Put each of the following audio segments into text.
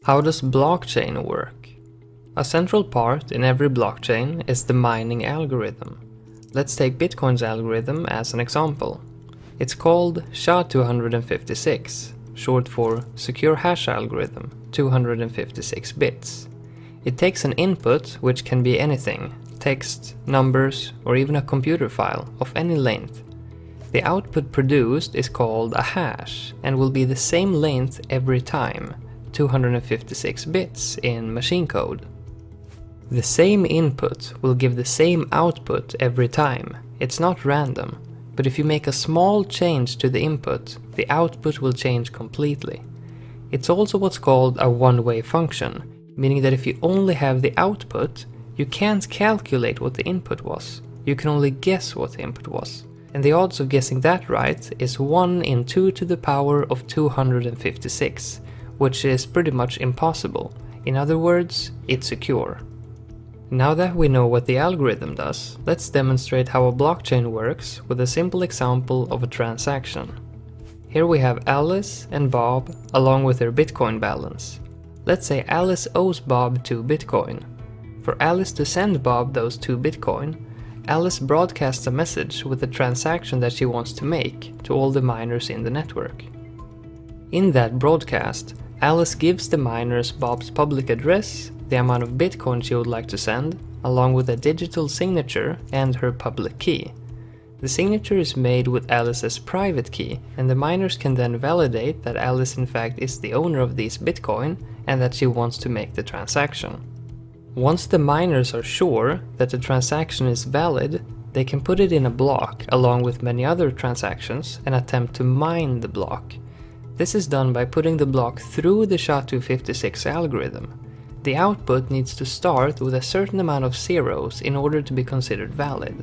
How does blockchain work? A central part in every blockchain is the mining algorithm. Let's take Bitcoin's algorithm as an example. It's called SHA-256, short for Secure Hash Algorithm, 256 bits. It takes an input, which can be anything, text, numbers, or even a computer file of any length. The output produced is called a hash and will be the same length every time, 256 bits in machine code. The same input will give the same output every time. It's not random, but if you make a small change to the input, the output will change completely. It's also what's called a one-way function, meaning that if you only have the output, you can't calculate what the input was. You can only guess what the input was. And the odds of guessing that right is 1 in 2 to the power of 256, which is pretty much impossible. In other words, it's secure. Now that we know what the algorithm does, let's demonstrate how a blockchain works with a simple example of a transaction. Here we have Alice and Bob along with their Bitcoin balance. Let's say Alice owes Bob 2 Bitcoin. For Alice to send Bob those 2 Bitcoin, Alice broadcasts a message with the transaction that she wants to make to all the miners in the network. In that broadcast, Alice gives the miners Bob's public address, the amount of Bitcoin she would like to send, along with a digital signature and her public key. The signature is made with Alice's private key, and the miners can then validate that Alice in fact is the owner of these Bitcoin and that she wants to make the transaction. Once the miners are sure that the transaction is valid, they can put it in a block along with many other transactions and attempt to mine the block. This is done by putting the block through the SHA-256 algorithm. The output needs to start with a certain amount of zeros in order to be considered valid.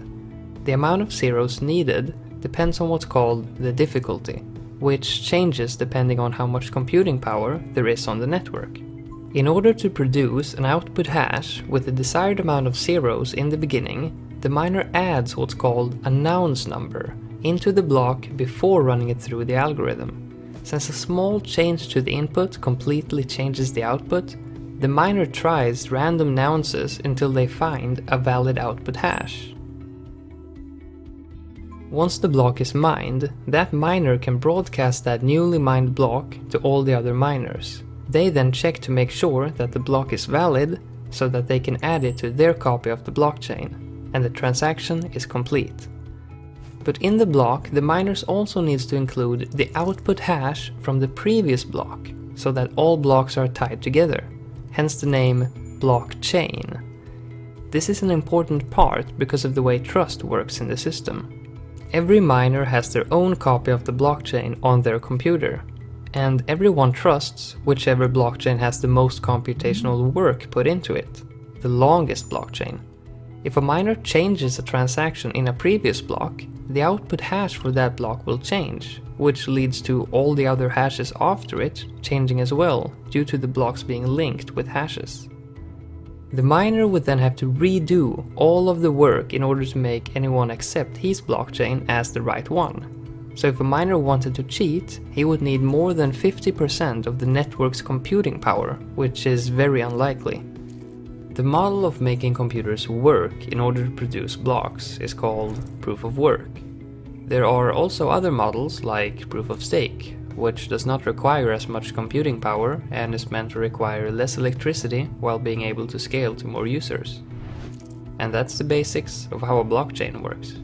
The amount of zeros needed depends on what's called the difficulty, which changes depending on how much computing power there is on the network. In order to produce an output hash with the desired amount of zeros in the beginning, the miner adds what's called a nonce number into the block before running it through the algorithm. Since a small change to the input completely changes the output, the miner tries random nonces until they find a valid output hash. Once the block is mined, that miner can broadcast that newly mined block to all the other miners. They then check to make sure that the block is valid so that they can add it to their copy of the blockchain, and the transaction is complete. But in the block, the miners also needs to include the output hash from the previous block so that all blocks are tied together, hence the name blockchain. This is an important part because of the way trust works in the system. Every miner has their own copy of the blockchain on their computer, and everyone trusts whichever blockchain has the most computational work put into it, the longest blockchain. If a miner changes a transaction in a previous block, the output hash for that block will change, which leads to all the other hashes after it changing as well, due to the blocks being linked with hashes. The miner would then have to redo all of the work in order to make anyone accept his blockchain as the right one. So if a miner wanted to cheat, he would need more than 50% of the network's computing power, which is very unlikely. The model of making computers work in order to produce blocks is called proof of work. There are also other models like proof of stake, which does not require as much computing power and is meant to require less electricity while being able to scale to more users. And that's the basics of how a blockchain works.